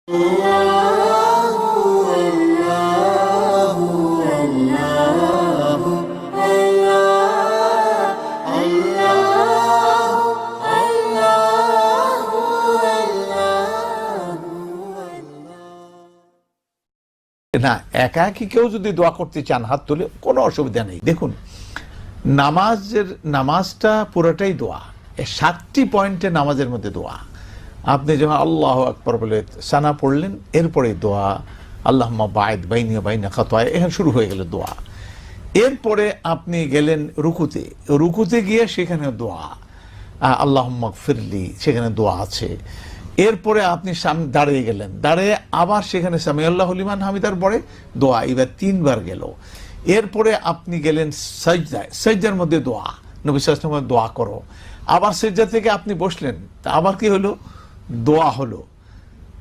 না, একাকি কেউ যদি দোয়া করতে চান হাত তুলে কোনো অসুবিধা নেই। দেখুন, নামাজটা পুরোটাই দোয়া। 7টি পয়েন্টে নামাজের মধ্যে দোয়া। আপনি যখন আল্লাহু আকবার বলে সানা পড়লেন, এরপরে দোয়া আল্লাহুম্মা বা'ইদ বাইনি ওয়া বাইনা খাতায়া, এখানে শুরু হয়ে গেল দোয়া। এরপরে আপনি গেলেন রুকুতে গিয়ে সেখানে দোয়া আল্লাহুম্মা গফিরলি, সেখানে দোয়া আছে। এরপরে আপনি সামনে দাঁড়িয়ে গেলেন, দাঁড়িয়ে আবার সেখানে সামিআল্লাহু লিমান হামিদার পরে দোয়া, এবার 3 বার গেল। এরপরে আপনি গেলেন সাজদায়, সাজদার মধ্যে দোয়া, নবী সাল্লাল্লাহু আলাইহি ওয়াসাল্লাম দোয়া করো। আবার সাজদা থেকে আপনি বসলেন, আবার কি হলো? দোয়া হলো।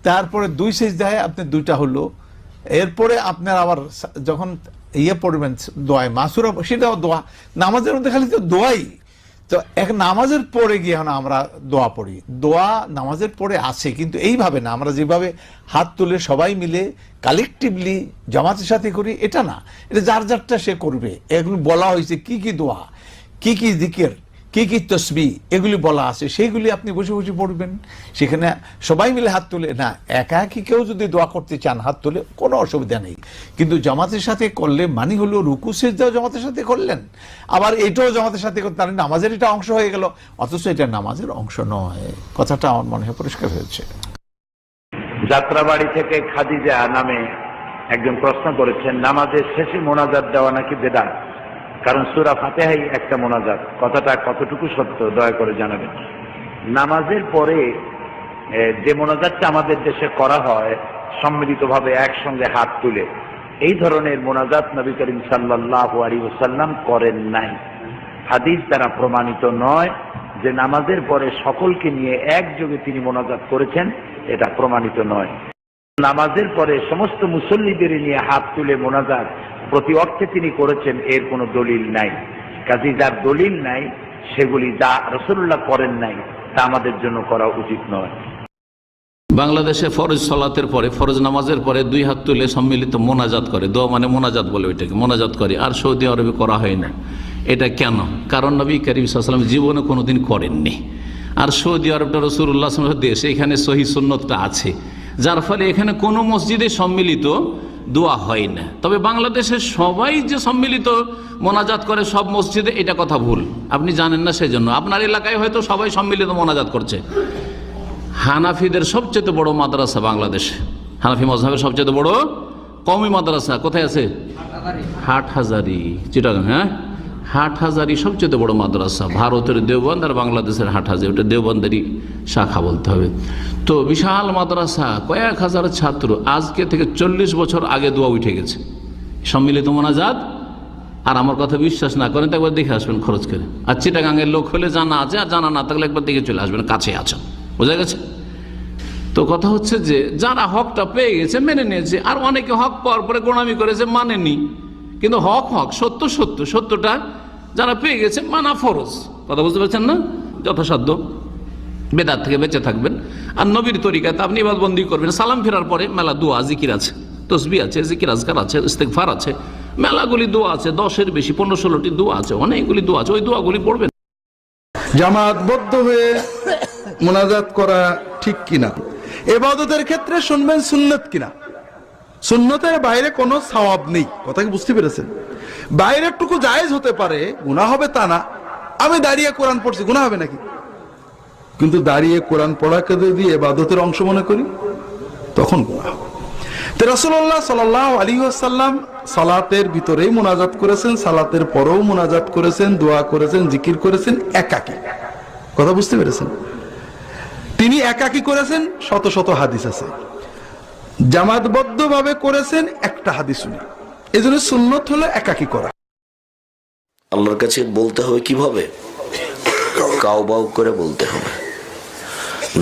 তারপরে 2 সাজদায় আপনি 2টা হলো। এরপরে আপনার আবার যখন পড়বেন দোয়ায় মাসুরা, সেটাও দোয়া। নামাজের মধ্যে খালি তো দোয়াই। তো এক নামাজের পরে গিয়ে আমরা দোয়া পড়ি, দোয়া নামাজের পরে আছে, কিন্তু এইভাবে না আমরা যেভাবে হাত তুলে সবাই মিলে কালেকটিভলি জামাতের সাথে করি, এটা না। এটা যার যারটা সে করবে। এগুলো বলা হয়েছে কি কি দোয়া, কি কি জিকির, কি কি তসবিহ, এগুলি বলা আছে, সেইগুলি আপনি বসে বসে পড়বেন। সেখানে সবাই মিলে হাত তুলে না, একাকি কেউ যদি দোয়া করতে চান হাত তুলে কোনো অসুবিধা নেই। কিন্তু জামাতের সাথে করলে মানে হলো রুকু সিজদাও জামাতের সাথে করলেন, আবার এটাও জামাতের সাথে করতে পারেন, নামাজের এটা অংশ হয়ে গেল, অথচ এটা নামাজের অংশ নয়। কথাটা আমার মনে হয় পরিষ্কার হয়েছে। যাত্রাবাড়ি থেকে খাদিজা নামে একজন প্রশ্ন করেছেন, নামাজের শেষে মোনাজাত দেওয়া নাকি বেদাত, কারণ সূরা ফাতিহাই একটা মোনাজাত। কথাটা কতটুকু সত্য দয়া করে জানাবেন। নামাজের পরে যে মোনাজাতটা আমাদের দেশে করা হয় সম্মিলিতভাবে একসঙ্গে হাত তুলে, এই ধরনের মোনাজাত নবী করিম সাল্লাল্লাহু আলাইহি ওয়াসাল্লাম করেন নাই। হাদিস দ্বারা প্রমাণিত নয় যে নামাজের পরে সকলকে নিয়ে একযোগে তিনি মোনাজাত করেছেন, এটা প্রমাণিত নয়। নামাজের পরে সমস্ত মুসল্লিদের নিয়ে হাত তুলে মোনাজাত প্রতি অর্থে তিনি করেছেন, এর কোনো দলিল নাই। কাজেই যার দলিল নাই সেগুলি যা রাসূলুল্লাহ করেন নাই তা আমাদের জন্য করা উচিত নয়। বাংলাদেশে ফরজ সালাতের পরে, ফরজ নামাজের পরে 2 হাত তুলে সম্মিলিত মোনাজাত করে, দোয়া মানে মোনাজাত বলে ওইটাকে, মোনাজাত করে, আর সৌদি আরবে করা হয় না। এটা কেন? কারণ নবী করিম সাল্লাল্লাহু আলাইহি ওয়াসাল্লাম জীবনে কোনোদিন করেননি। আর সৌদি আরবটা রাসূলুল্লাহ সাল্লাল্লাহু আলাইহি ওয়াসাল্লামের দেশ, এখানে সহিহ সুন্নতটা আছে, যার ফলে এখানে কোনো মসজিদে সম্মিলিত দোয়া হয় না। তবে বাংলাদেশের সবাই যে সম্মিলিত মোনাজাত করে সব মসজিদে, এটা কথা ভুল। আপনি জানেন না, সেজন্য আপনার এলাকায় হয়তো সবাই সম্মিলিত মোনাজাত করছে। হানাফিদের সবচেয়ে বড় মাদ্রাসা বাংলাদেশে, হানাফি মযহাবের সবচেয়ে বড় কওমি মাদ্রাসা কোথায় আছে? হাটহাজারী, চিটাগাং। হ্যাঁ, হাটহাজারী সবচেয়ে বড় মাদ্রাসা। ভারতের দেওবন্দ আর বাংলাদেশের হাটহাজারী, ওটা দেওবন্দেরই শাখা বলতে হবে। তো বিশাল মাদ্রাসা, কয়েক হাজার ছাত্র। আজকে থেকে 40 বছর আগে দোয়া উঠে গেছে সম্মিলিত মোনাজাত। আর আমার কথা বিশ্বাস না করেন তো একবার দেখে আসবেন খরচ করে। আর চিটাগাংয়ের লোক হলে জানা আছে, আর জানা না থাকলে একবার দেখে চলে আসবেন, কাছে আছে, বোঝা গেছে? তো কথা হচ্ছে যে যারা হকটা পেয়ে গেছে মেনে নিয়েছে, আর অনেকে হক পাওয়ার পরে গোড়ামি করেছে, মানেনি। কিন্তু হক সত্যটা যারা পেয়ে গেছে মানা ফরজ। কথা বুঝতে পারছেন না? যথাসাধ্য বেদাত থেকে বেঁচে থাকবেন, আর নবীর তরিকাতে আপনি ইবাদতবন্দি করবেন। সালাম ফেরার পরে মেলা দোয়া জিকির আছে, তসবিহ আছে, জিকির আজকার আছে, ইস্তেগফার আছে, মেলাগুলি দোয়া আছে, 10-এর বেশি 15-16টি দোয়া আছে, অনেকগুলি দোয়া আছে, ওই দোয়াগুলি পড়বেন। জামাতবদ্ধ হয়ে মোনাজাত করা ঠিক কিনা, ইবাদতের ক্ষেত্রে শুনবেন সুন্নত কিনা। সুন্নতের বাইরে কোনো সওয়াব নেই, কথা কি বুঝতে পেরেছেন? বাইরের টুকু জায়েজ হতে পারে, গুনাহ হবে তা না। আমি দাঁড়িয়ে কোরআন পড়ছি, গুনাহ হবে নাকি? কিন্তু দাঁড়িয়ে কোরআন পড়াকে যদি ইবাদতের অংশ মনে করি তখন গুনাহ হবে। তো রাসূলুল্লাহ সাল্লাল্লাহু আলাইহি ওয়াসাল্লাম সালাতের ভিতরেই মোনাজাত করেছেন, সালাতের পরেও মোনাজাত করেছেন, দোয়া করেছেন, জিকির করেছেন একাকী। কথা বুঝতে পেরেছেন? তিনি একাকী করেছেন, শত শত হাদিস আছে। জামাতবদ্ধ ভাবে করেছেন, একটা হাদিস শুনি। এজন্য সুন্নত হলো একাকী করা। আল্লাহর কাছে বলতে হবে কিভাবে? কাউবাউ করে বলতে হবে।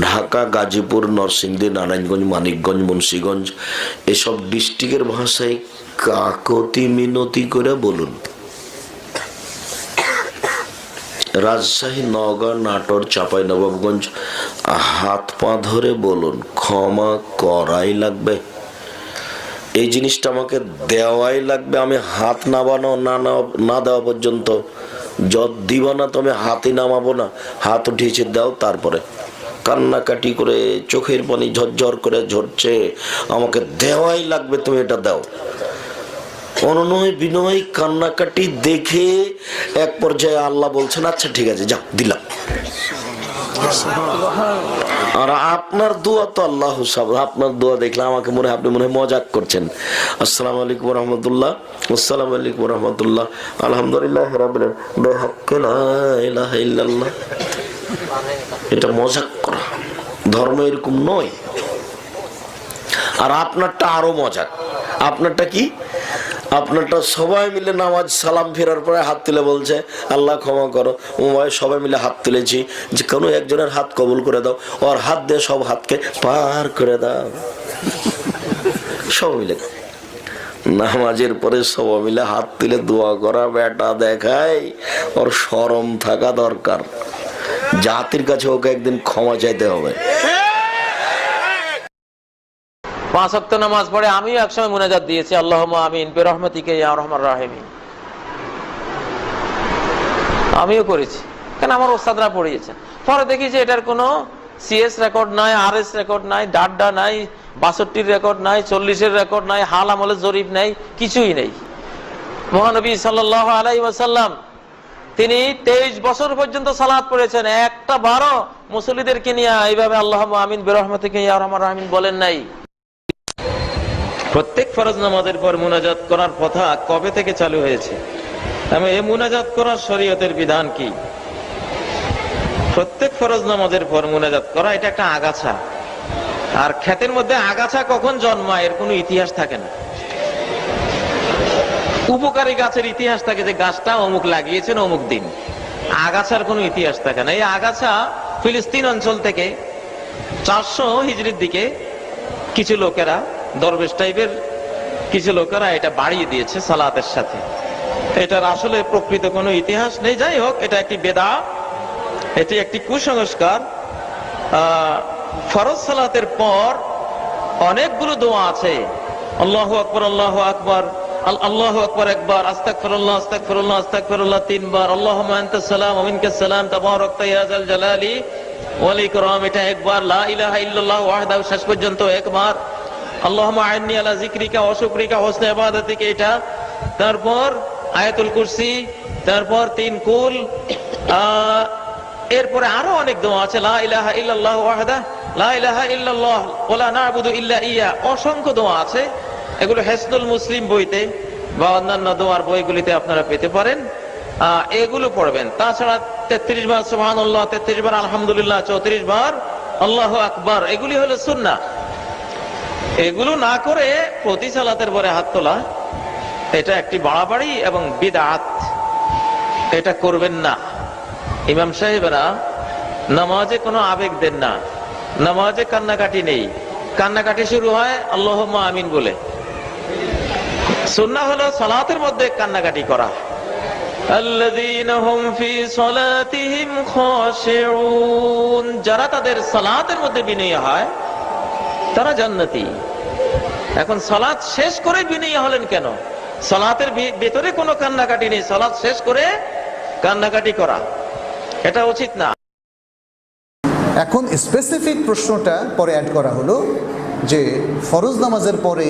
ঢাকা, গাজীপুর, নরসিংদী, নারায়ণগঞ্জ, মানিকগঞ্জ, মুন্সিগঞ্জ এসব ডিস্ট্রিক্টের ভাষায় কাকতি মিনতি করে বলুন। রাজশাহী, নওগাঁ, নাটোর, চাঁপাইনবাবগঞ্জ, হাত পা ধরে বলুন ক্ষমা করাই লাগবে। এই জিনিসটা আমাকে দেওয়াই লাগবে। আমি হাত নামানো না দেওয়া পর্যন্ত যত দিব না, তুমি হাতই নামাবো না। হাত উঠিয়েছে দাও, তারপরে কান্নাকাটি করে চোখের পানি ঝরঝর করে ঝরছে, আমাকে দেওয়াই লাগবে, তুমি এটা দাও। অনুনয় বিনয় কান্নাকাটি দেখে এক পর্যায়ে আল্লাহ বলছেন আচ্ছা ঠিক আছে যা দিলাম। আর আপনার দোয়া তো আল্লাহ সব, আপনার দোয়া দেখলে আমাকে মনে হয় আপনি মনে হয় মজাক করছেন। আসসালামু আলাইকুম রহমতুল্লাহ, আসসালামু আলাইকুম রহমতুল্লাহ, আলহামদুলিল্লাহ রাব্বিল আলামিন, বিহাক্কি লা ইলাহা ইল্লাল্লাহ। এটা মজাক করা, ধর্ম এরকম নয়। আর আপনারটা আরো মজাক। আপনারটা কি? আপনারটা সবাই মিলে নামাজ সালাম ফেরার পরে হাত তুলে বলছে আল্লাহ ক্ষমা করো। সবাই মিলে হাত তুলেছি, যে কোনো একজনের হাত কবুল করে দাও, ওর হাত দিয়ে সব হাতকে পার করে দাও। সবাই মিলে নামাজের পরে সবাই মিলে হাত তুলে দোয়া করা, বেটা দেখায় ওর শরম থাকা দরকার। জাতির কাছে ওকে একদিন ক্ষমা চাইতে হবে। 5 ওয়াক্ত নামাজ পড়ে আমিও একসময় মুনাজাত দিয়েছি, আল্লাহুম্মা আমিন বিরহমাতিকা ইয়া আরহামার রাহিমিন। আমিও করেছি, কারণ আমার ওস্তাদরা পড়িয়েছেন। পরে দেখি যে এটার কোনো সিএস রেকর্ড নাই, আরএস রেকর্ড নাই, ডাড্ডা নাই, 62 রেকর্ড নাই, 40 রেকর্ড নাই, হাল আমলের জরিপ নাই, কিছুই নেই। মহানবী সাল্লাল্লাহু আলাইহি ওয়াসাল্লাম তিনি 23 বছর পর্যন্ত সালাত পড়েছেন, একটা বারো মুসল্লিদেরকে নিয়ে এইভাবে আল্লাহুম্মা আমিন বিরহমাতিকা ইয়া আরহামার রাহিমিন বলেন নাই। প্রত্যেক ফরজ নামাজের পর মুনাজাত করার কথা কবে থেকে চালু হয়েছে এবং এই মুনাজাত করার শরীয়তের বিধান কি? প্রত্যেক ফরজ নামাজের পর মুনাজাত করা এটা একটা আগাছা। আর ক্ষেতের মধ্যে আগাছা কখন জন্মায় এর কোনো ইতিহাস থাকে না। উপকারী গাছের ইতিহাস থাকে যে গাছটা অমুক লাগিয়েছেন অমুক দিন, আগাছার কোনো ইতিহাস থাকে না। এই আগাছা ফিলিস্তিন অঞ্চল থেকে 400 হিজরির দিকে কিছু লোকেরা, দরবেশ টাইপের কিছু লোকেরা এটা বাড়িয়ে দিয়েছে সালাতের সাথে। এটার আসলে প্রকৃত কোনো ইতিহাস নেই। যাই হোক, এটা একটি বেদাত, এটি একটি কুসংস্কার। ফরজ সালাতের পর অনেকগুলো দোয়া আছে, আল্লাহু আকবার, আল্লাহু আকবার, আল্লাহু আকবার একবার, আস্তাগফিরুল্লাহ, আস্তাগফিরুল্লাহ, আস্তাগফিরুল্লাহ 3 বার, আল্লাহুম্মা আনতাস সালাম ওয়া মিনকাস সালাম তাবারাকতা ইয়া যাল জালালি ওয়াল ইকরাম এটা একবার, লা ইলাহা ইল্লাল্লাহ ওয়াহদাহু শেষ পর্যন্ত একবার, আল্লাহুম্মা আইন্নি আলা যিকরিকা ওয়া শুকরিকা ওয়া হুসনি ইবাদাতিকা এটা, তারপর আয়াতুল কুরসি, তারপর 3 কুল, এরপরে আরো অনেক দোয়া আছে, লা ইলাহা ইল্লাল্লাহ ওয়াহদাহু লা ইলাহা ইল্লাল্লাহ ওয়া লা না'বুদু ইল্লা ইয়া, অসংখ্য দোয়া আছে। এগুলো হিসনুল মুসলিম বইতে বা অন্যান্য দোয়ার বইগুলিতে আপনারা পেতে পারেন, এগুলো পড়বেন। তাছাড়া 33 বার সুবহানাল্লাহ, 33 বার আলহামদুলিল্লাহ, 34 বার আল্লাহু আকবার, এগুলি হলো সুন্নাহ। এগুলো না করে প্রতি সালাতের পরে হাত তোলা এটা একটি বাড়াবাড়ি এবং বিদআত, এটা করবেন না। ইমাম সাহেবরা নামাজে কোনো আবেগ দেন না, নামাজে কান্নাকাটি নেই। কান্নাকাটি শুরু হয় আল্লাহুম্মা আমিন বলে। সুন্নাহ হলো সালাতের মধ্যে কান্নাকাটি করা। আল্লাযীনা হুম ফি সালাতিহিম খাশিউন, যারা তাদের সালাতের মধ্যে বিনয়ী হয় তারা জান্নাতি। এখন সালাত শেষ করে বিনয়ী হলেন কেন? সালাতের ভিতরে কোনো কান্নাকাটি নেই, সালাত শেষ করে কান্নাকাটি করা এটা উচিত না। এখন স্পেসিফিক প্রশ্নটা পরে অ্যাড করা হলো যে ফরজ নামাজের পরে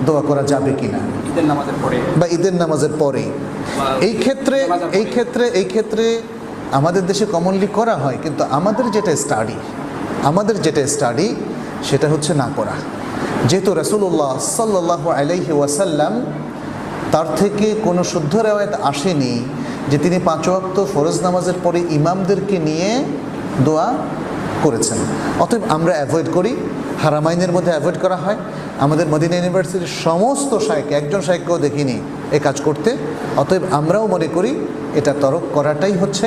দোয়া করা যাবে কিনা, ঈদের নামাজের পরে বা ঈদের নামাজের পরে। এই ক্ষেত্রে আমাদের দেশে কমনলি করা হয়, কিন্তু আমাদের যেটা স্টাডি সেটা হচ্ছে না করা। যেহেতু রাসূলুল্লাহ সাল্লাল্লাহু আলাইহি ওয়াসাল্লাম তার থেকে কোনো শুদ্ধ রেওয়ায়েত আসেনি যে তিনি 5 ওয়াক্ত ফরজ নামাজের পরে ইমামদেরকে নিয়ে দোয়া করেছেন। অতএব আমরা অ্যাভয়েড করি, হারামাইনের মধ্যে অ্যাভয়েড করা হয়। আমাদের মদিনা ইউনিভার্সিটির সমস্ত শাইখ, একজন শাইখকেও দেখিনি এ কাজ করতে। অতএব আমরাও মনে করি এটা তরক করাটাই হচ্ছে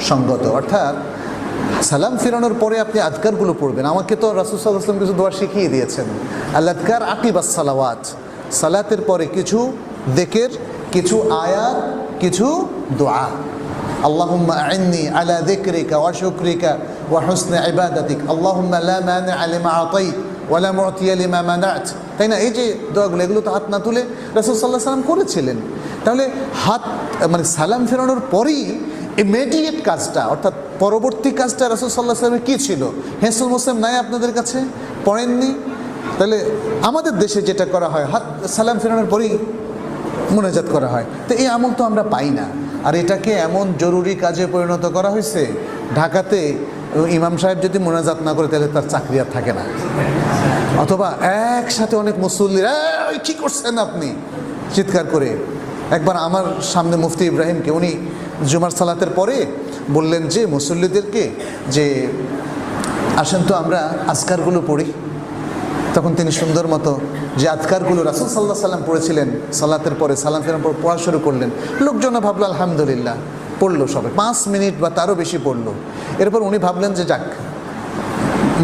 সঙ্গত। অর্থাৎ সালাম ফিরানোর পরে আপনি আদকারগুলো পড়বেন। আমাকে তো রাসূল সাল্লাল্লাহু আলাইহি ওয়াসাল্লাম কিছু দোয়া শিখিয়ে দিয়েছেন, আল আদকার আকিবাস সালাওয়াত, সালাতের পরে কিছু যিকির, কিছু আয়াত, কিছু দোয়া। আল্লাহুম্মা আইন্নি আলা যিকরিকা ওয়া শুকরিকা ওয়া হুসনি ইবাদাতিক আল্লাহুম্মা লা মানিআ লিমা আতাইত ওয়া লা মু'তিয়া লিমা মানা'ত। তাই না? এই যে দোয়াগুলো, এগুলো তো হাত না তুলে রাসূল সাল্লাল্লাহু আলাইহি ওয়াসাল্লাম করেছিলেন। তাহলে হাত মানে সালাম ফেরানোর পরেই ইমিডিয়েট কাজটা, অর্থাৎ পরবর্তী কাজটা রাসূল সাল্লাল্লাহু আলাইহি ওয়াসাল্লামের কী ছিল? হিসনুল মুসলিম নাই আপনাদের কাছে? পড়েননি? তাহলে আমাদের দেশে যেটা করা হয়, হাত সালাম ফেরানোর পরেই মুনাজাত করা হয়। তো এই আমল তো আমরা পাই না। আর এটাকে এমন জরুরি কাজে পরিণত করা হয়েছে, ঢাকাতে ইমাম সাহেব যদি মুনাজাত না করে তাহলে তার চাকরি আর থাকে না। অথবা একসাথে অনেক মুসল্লিরা কি করছেন আপনি চিৎকার করে। একবার আমার সামনে মুফতি ইব্রাহিমকে, উনি জুমার সালাতের পরে বললেন যে মুসল্লিদেরকে যে আসেন তো আমরা আজকারগুলো পড়ি। তখন তিনি সুন্দর মতো যে আজকারগুলো রাসূল সাল্লাল্লাহু আলাইহি ওয়াসাল্লাম পড়েছিলেন সালাতের পরে, সালাম ফেরানোর পর পড়া শুরু করলেন। লোকজনও ভাবলো আলহামদুলিল্লাহ, পড়লো সবাই 5 মিনিট বা তারও বেশি পড়লো। এরপর উনি ভাবলেন যে যাক,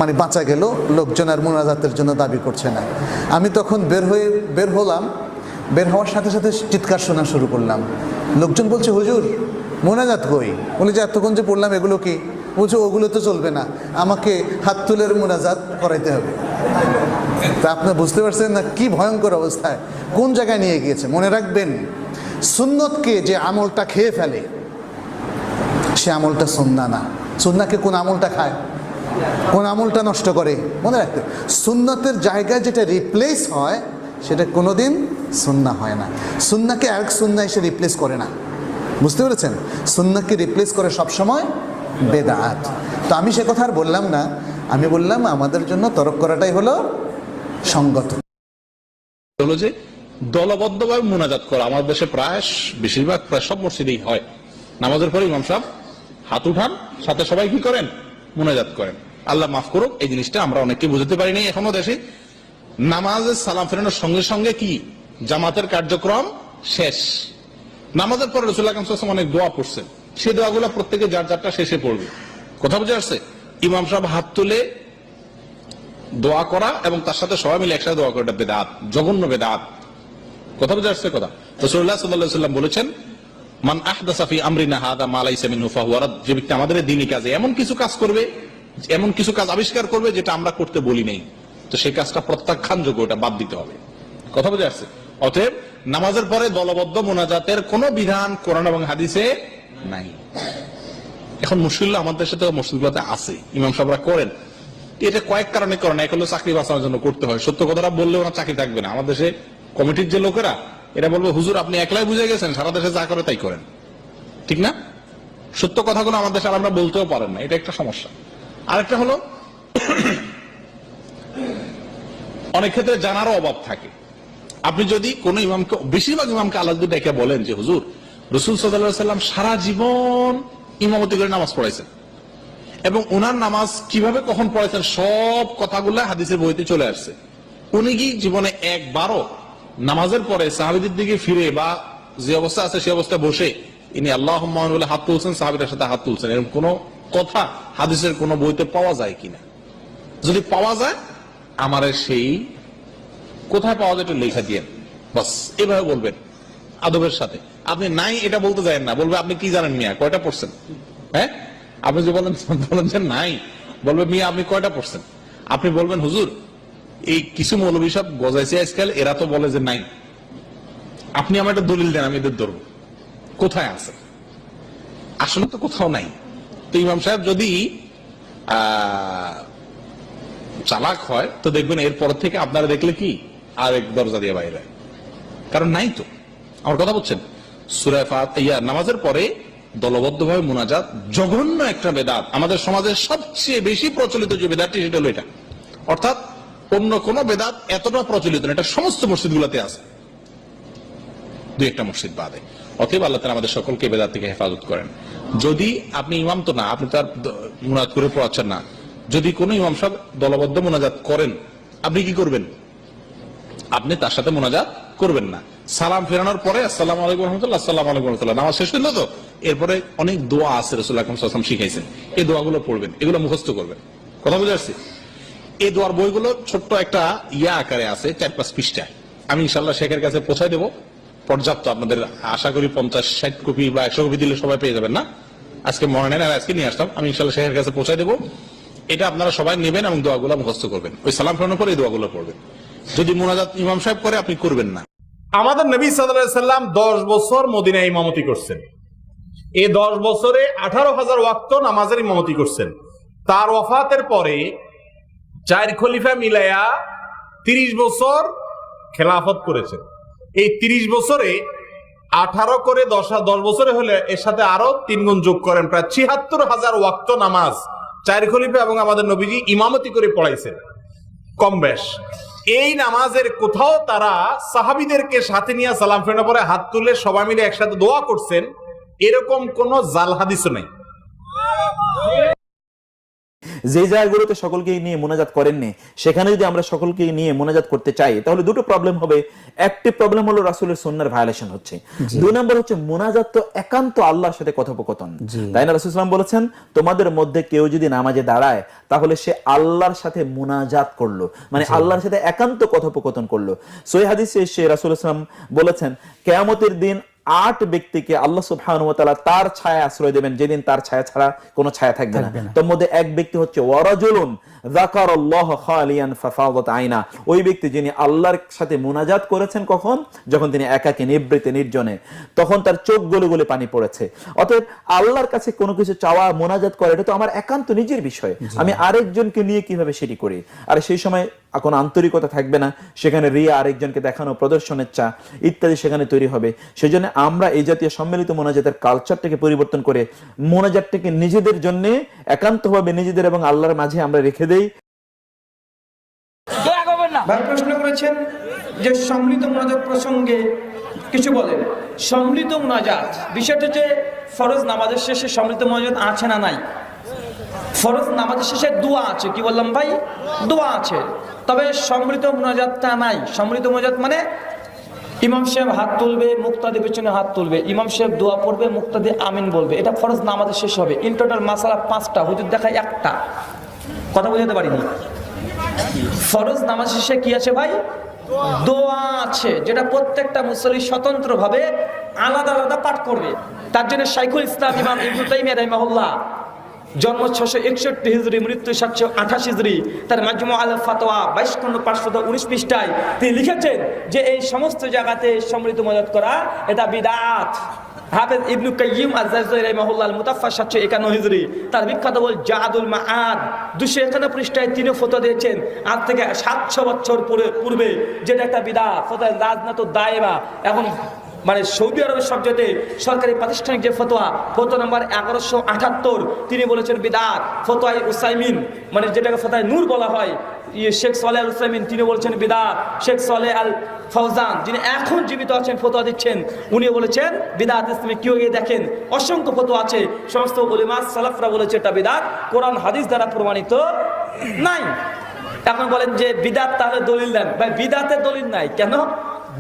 মানে বাঁচা গেল, লোকজন আর মুনাজাতের জন্য দাবি করছে না। আমি তখন বের হলাম, বের হওয়ার সাথে সাথে চিৎকার শোনা শুরু করলাম। লোকজন বলছে হুজুর মুনাজাত কই? বলি যে এতক্ষণ যে পড়লাম এগুলো কি? বলছে ওগুলো তো চলবে না, আমাকে হাত তুলের মুনাজাত করাইতে হবে। তা আপনি বুঝতে পারছেন না কি ভয়ঙ্কর অবস্থায় কোন জায়গায় নিয়ে গিয়েছে। মনে রাখবেন, সুন্নতকে যে আমলটা খেয়ে ফেলে সে আমলটা সুন্নাহ না। সুন্নাহকে কোন আমলটা খায়, কোন আমলটা নষ্ট করে? মনে রাখতে, সুন্নতের জায়গায় যেটা রিপ্লেস হয় সেটা কোনোদিন সুন্নাহ হয় না। সুন্নাহকে এক সুন্নাহ এসে রিপ্লেস করে না। বুঝতে পেরেছেন? সুন্নাহকে রিপ্লেস করে সবসময় বেদাত। তো আমি সে কথা আর বললাম না, আমি বললাম আমাদের জন্য তরক করাটাই হলো সঙ্গত। হলো যে দলবদ্ধভাবে মুনাজাত করা আমাদের দেশে প্রায় বেশিরভাগ, প্রায় সব মসজিদেই হয়। নামাজের পরে ইমাম সাহেব হাত উঠান, সাথে সবাই কি করেন? মুনাজাত করেন। আল্লাহ মাফ করুক, এই জিনিসটা আমরা অনেককে বুঝতে পারি নাই এখনো দেশে। নামাজের সালাম ফেরানোর সঙ্গে সঙ্গে কি জামাতের কার্যক্রম শেষ। নামাজের পরে রাসূলুল্লাহ সাল্লাল্লাহু আলাইহি ওয়াসাল্লাম অনেক দোয়া পড়ছেন, সেই দোয়াগুলো প্রত্যেকে যার যারটা শেষে পড়বে। কথা বুঝে আসছে? ইমাম সাহেব হাত তুলে দোয়া করা এবং তার সাথে সবাই মিলে একসাথে দোয়া করা, এটা বেদাত, জঘন্য বেদাত। কথা বুঝে আসছে কথা? রাসূলুল্লাহ সাল্লাল্লাহু আলাইহি ওয়াসাল্লাম বলেছেন, মান আহদাসা ফি আমরিনা হাযা মা লাইসা মিনহু ফাহুয়া রাদ। যে ব্যক্তি আমাদের দ্বীনি কাজে এমন কিছু কাজ করবে, এমন কিছু কাজ আবিষ্কার করবে যেটা আমরা করতে বলি নাই, তো সেই কাজটা প্রত্যাখ্যানযোগ্য, এটা বাদ দিতে হবে। কথা বুঝে আসছে? অতএব নামাজের পরে দলবদ্ধ মুনাজাতের কোনো বিধান কোরআন এবং হাদিসে নাই। এখন মুশকিল আমাদের সাথে মসজিদগুলোতে আছে, ইমাম সাহেবরা করেন। এটা কয়েক কারণে করেন। এক হলো চাকরি বাঁচানোর জন্য করতে হয়। সত্য কথাটা বললে ওনার চাকরি থাকবে না। আমাদের দেশে কমিটির যে লোকেরা এরা বলবে হুজুর আপনি একলাই বুঝে গেছেন, সারা দেশে যা করে তাই করেন। ঠিক না? সত্য কথাগুলো আমাদের দেশে আমরা বলতেও পারেন না, এটা একটা সমস্যা। আরেকটা হলো অনেক ক্ষেত্রে জানারও অভাব থাকে। আপনি যদি কোন ইমামকে, বেশিরভাগ ইমামকে আলাদা ডেকে বলেন যে হুজুর রাসূল সাল্লাল্লাহু আলাইহি ওয়াসাল্লাম সারা জীবন ইমামতি করে নামাজ পড়াইছেন এবং ওনার নামাজ কিভাবে কখন পড়াইছেন সব কথাগুলো হাদিসের বইতে চলে আসছে। উনি কি জীবনে একবারও নামাজের পরে সাহাবীদের দিকে ফিরে বা যে অবস্থা আছে সে অবস্থায় বসে ইনি আল্লাহুম্মা বলে হাত তুলছেন, সাহাবীদের সাথে হাত তুলছেন, এরকম কোন কথা হাদিসের কোন বইতে পাওয়া যায় কিনা? যদি পাওয়া যায় আমার সেই কোথায় পাওয়া যায় একটু লেখা দিয়ে বাস, এভাবে বলবেন আদবের সাথে। আপনি নাই এটা বলতে যাবেন না, বলবে আপনি কি জানেন মিয়া, কয়টা পড়ছেন? হ্যাঁ, আপনি যে বলেন যে নাই, বলবে মিয়া আপনি কয়টা পড়ছেন? আপনি বলবেন হুজুর এই কিছু মৌলবী সব গজাইছে আজকাল, এরা তো বলে যে নাই, আপনি আমার একটা দলিল দেন, আমি এদের ধরবো। কোথায় আছে? আসলে তো কোথাও নাই। তো ইমাম সাহেব যদি চালাক হয় তো দেখবেন এরপর থেকে আপনারা দেখলে কি আরেক দরজা দিয়ে বাইরে, কারণ নাই তো। আমার কথা বলছেন? সূরা ফাতিহা নামাজের পরে দলবদ্ধভাবে মুনাজাত জঘন্য একটা বেদাত। আমাদের সমাজের সবচেয়ে বেশি প্রচলিত যে বেদাতটি সেটা হলো এটা। অর্থাৎ অন্য কোন বেদাত এতটা প্রচলিত না, এটা সমস্ত মসজিদগুলোতে আছে, দুই একটা মসজিদ বাদে। অতএব আল্লাহ তাআলা আমাদের সকলকে বেদাত থেকে হেফাজত করেন। যদি আপনি ইমাম তো না, আপনি তার মুনাজাত করে পড়াচ্ছেন না, যদি কোন ইমাম সাহেব দলবদ্ধ মুনাজাত করেন আপনি কি করবেন? আপনি তার সাথে মুনাজাত করবেন না। সালাম ফেরানোর পরে আসসালামু আলাইকুম ওয়া রাহমাতুল্লাহ, আসসালামু আলাইকুম ওয়া রাহমাতুল্লাহ, নামাজ শেষ হলো তো, এরপরে অনেক দোয়া আছে রাসূলুল্লাহ সাল্লাল্লাহু আলাইহি ওয়াসাল্লাম শিখাইছেন, এই দোয়াগুলো পড়বেন, এগুলো মুখস্থ করবেন। কথা বুঝে আসছে? এই দোয়ার বইগুলো ছোট্ট একটা আকারে আছে 4-5 পৃষ্ঠায়। আমি ইনশাআল্লাহ শেখের কাছে পৌঁছায় দেবো, পর্যাপ্ত। আপনাদের আশা করি 50-60 কপি বা 100 কপি দিলে সবাই পেয়ে যাবেন না? আজকে মনে নেন, আজকে নিয়ে আসলাম, আমি ইনশাল্লাহ শেখের কাছে পৌঁছাই দেবো। এটা আপনারা সবাই নেবেন এবং দোয়াগুলো মুখস্থ করবেন। ওই সালাম ফেরানোর পরে এই দোয়াগুলো পড়বেন। যদি মুনাজাত ইমাম সাহেব করে, আপনি করবেন না। আমাদের নবী সাল্লাল্লাহু আলাইহি সাল্লাম 10 বছর মদিনায় ইমামতি করছেন। এই 10 বছরে 18,000 ওয়াক্ত নামাজের ইমামতি করছেন। তার ওয়াফাতের পরে 4 খলিফা মিলায়া 30 বছর খেলাফত করেছেন। এই 30 বছরে 18 করে 10 বছরে হলে এর সাথে আরো 3 গুণ যোগ করেন, প্রায় 76,000 ওয়াক্ত নামাজ 4 খলিফা এবং আমাদের নবীজি ইমামতি করে পড়াইছেন কম বেশ। এই নামাজের কোথাও তারা সাহাবীদেরকে সাথে নিয়ে সালাম ফেরানোর পরে হাত তুলে সবাই মিলে একসাথে দোয়া করছেন, এরকম কোন জাল হাদিসও নেই। যে জায়গাগুলোতে সকলকে নিয়ে মোনাজাত করেননি, সেখানে যদি আমরা সকলকে নিয়ে মোনাজাত করতে চাই, তাহলে দুটো প্রবলেম হবে। একটি প্রবলেম হলো রাসূলের সুন্নাহর ভায়োলেশন হচ্ছে। 2 নম্বর হচ্ছে মোনাজাত তো একান্ত আল্লাহর সাথে কথোপকথন, তাই না? রাসূল সাল্লাল্লাহু আলাইহি ওয়াসাল্লাম বলেছেন, তোমাদের মধ্যে কেউ যদি নামাজে দাঁড়ায় তাহলে সে আল্লাহর সাথে মোনাজাত করলো, মানে আল্লাহর সাথে একান্ত কথোপকথন করলো। সহিহ হাদিসে এসে রাসূল সাল্লাল্লাহু আলাইহি ওয়াসাল্লাম বলেছেন, কিয়ামতের দিন 8 ব্যক্তিকে আল্লাহ সুবহানাহু ওয়া তাআলা তার ছায়া আশ্রয় দেবেন, যেদিন তার ছায়া ছাড়া কোনো ছায়া থাকবে না। তার মধ্যে এক ব্যক্তি হচ্ছে ওয়ারাজুলুন যাকারাল্লাহ খালিয়ান ফাফাদাত আইনা, ওই ব্যক্তি যিনি আল্লাহর সাথে মুনাজাত করেছেন, কখন? যখন তিনি একাকী নিভৃতে নির্জনে, তখন তার চোখ গলে গলে পানি পড়েছে। অতএব আল্লাহর কাছে কোনো কিছু চাওয়া, মুনাজাত করা, এটা তো আমার একান্ত নিজের বিষয়। আমি আরেকজনকে নিয়ে কিভাবে সেটি করি? আর সেই সময় কোনো আন্তরিকতা থাকবে না, সেখানে রিয়া, আরেকজনকে দেখানো, প্রদর্শনের চা ইত্যাদি সেখানে তৈরি হবে। সেই জন্য আমরা এই জাতীয় সম্মিলিত মোনাজাতের কালচারটাকে পরিবর্তন করে মোনাজাতটাকে নিজেদের জন্য একান্তভাবে নিজেদের এবং আল্লাহর মাঝে আমরা রেখে দেই। ভাই প্রশ্ন করেছেন যে সম্মিলিত মোনাজাত প্রসঙ্গে কিছু বলেন। সম্মিলিত মোনাজাত বিষয়টা যে ফরজ নামাজের শেষে সম্মিলিত মোনাজাত আছে না নাই? ফরজ নামাজের শেষে দোয়া আছে, কি বললাম ভাই? দোয়া আছে, তবে সম্মিলিত মোনাজাতটা নাই। সম্মিলিত মোনাজাত মানে ইমাম সাহেব হাত তুলবে, মুক্তাদি পেছনে হাত তুলবে, ইমাম সাহেব দোয়া পড়বে, মুক্তাদি আমিন বলবে, এটা ফরজ নামাজের শেষ হবে। ইন টোটাল মাসালা 5টা, হুজুর দেখায় 1টা। কথা বুঝাতে পারিনি? ফরজ নামাজ শেষে কি আছে ভাই? দোয়া আছে, যেটা প্রত্যেকটা মুসল্লি স্বতন্ত্রভাবে আলাদা আলাদা পাঠ করবে। তার জন্য শাইখুল ইসলাম ইমাম ইবনে তাইমিয়া রাহিমাহুল্লাহ, জন্ম 661 হিজরি, মৃত্যু 728 হিজরি, তার মাজমু আল ফাতোয়া 22 খণ্ড 519 পৃষ্ঠায় তিনি লিখেছেন যে এই সমস্ত জায়গাতে সম্মিলিত মোনাজাত করা এটা বিদআত। হাফেজ ইবনে কাইয়িম আয-জাওযারি রাহিমাহুল্লাহ মুতাফা 751 হিজরি, তার বিখ্যাত বই জাদুল মাআদ 251 পৃষ্ঠায় তিনি ফতোয়া দিয়েছেন আজ থেকে 700 বছর পূর্বে, যেটা একটা বিদআত। ফতোয়া লাজনাতুদ দায়মা, এখন মানে সৌদি আরবের সবচেয়ে সরকারি প্রাতিষ্ঠানিক যে ফতোয়া, ফতোয়া নম্বর 1178, তিনি বলেছেন বিদআত। ফতোয়ায়ে উসাইমিন, মানে যেটাকে ফতোয়ায়ে নূর বলা হয়, শেখ সালেহ আল উসাইমিন, তিনি বলেছেন বিদআত। শেখ সালেহ আল ফাওজান, যিনি এখন জীবিত আছেন, ফতোয়া দিচ্ছেন, উনি বলেছেন বিদআত। ইসলামে কি হয়ে দেখেন অসংখ্য ফতোয়া আছে, সমস্ত উলামা সালাফরা বলেছে এটা বিদআত, কোরআন হাদিস দ্বারা প্রমাণিত নাই। এখন বলেন যে বিদআত, তাহলে দলিল দেন। ভাই বিদআতের দলিল নাই কেন?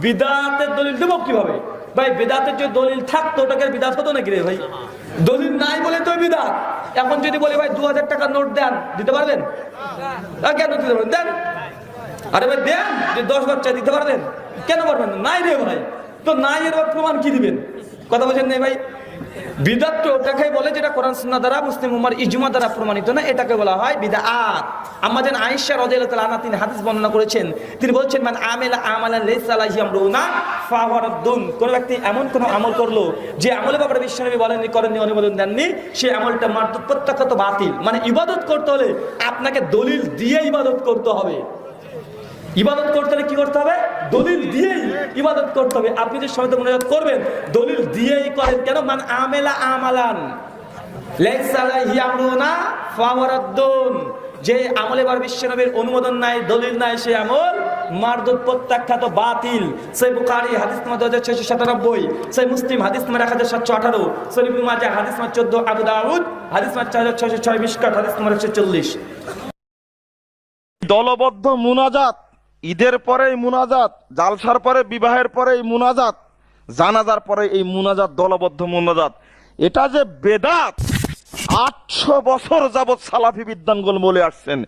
বিদআতের দলিল দেব কিভাবে? ভাই বিদআতের যে দলিল থাকতো ওটাকে বিদআত হতো নাকি রে ভাই? দলিল নাই বলে তো বিদআত। এখন যদি বলি ভাই 2000 টাকার নোট দেন, দিতে পারবেন? কেন দিতে পারবেন? দেন। আরে ভাই দেন, যে 10 বাচ্চা দিতে পারবেন, কেন পারবেন না? নাই রে ভাই, তো নাই এর প্রমাণ কি দিবেন? কথা বলছেন না ভাই? বিদআত তো ওটাকে বলে যেটা কোরআন সুন্নাহ দ্বারা, মুসলিম উম্মাহর ইজমা দ্বারা প্রমাণিত না, এটাকে বলা হয় বিদআত। আমাদের আয়েশা রাদিয়াল্লাহু তাআলা আনহা তিনি হাদিস বর্ণনা করেছেন, তিনি বলছেন মান আমিলা আমালান লাইসা আলাইহি আমরুনা ফাহুয়া রাদ্দুন, কোন ব্যক্তি এমন কোন আমল করলো যে আমলের ব্যাপারে বিশ্বনবী বলেননি, করেননি, অনুমোদন দেননি, সেই আমলটা মারদুদ, প্রত্যাখ্যাত, বাতিল। মানে ইবাদত করতে হলে আপনাকে দলিল দিয়ে ইবাদত করতে হবে। ইবাদত করতে হলে কি করতে হবে? দলিল দিয়েই ইবাদত করতে হবে। আপনি যে সম্মিলিত মোনাজাত করবেন দলিল দিয়েই করেন। কেন? মান আমিলা আমালান লাইসা আলাইহি আমরুনা ফাহুয়া রাদ্দুন, যে আমলে বার বিশ্বনবীর অনুমোদন নাই, দলিল নাই, সেই আমল মারদুদ, প্রত্যাখ্যাত, বাতিল। সহিহ বুখারী হাদিস নম্বর 2697, সহিহ মুসলিম হাদিস নম্বর 1718, সহিহ ইবনে মাজাহ হাদিস নম্বর 14, আবু দাউদ হাদিস নম্বর 4606, মিশকাত হাদিস নম্বর 140। দলবদ্ধ মুনাজাত, ঈদের পরে এই মুনাজাত, জালসার পরে, বিবাহের পরে এই মুনাজাত, জানাজার পরে এই মুনাজাত, দলবদ্ধ মুনাজাত, এটা যে বেদাত 800 বছর যাবৎ সালাফি বিদ্বানগণ বলে আসছেন।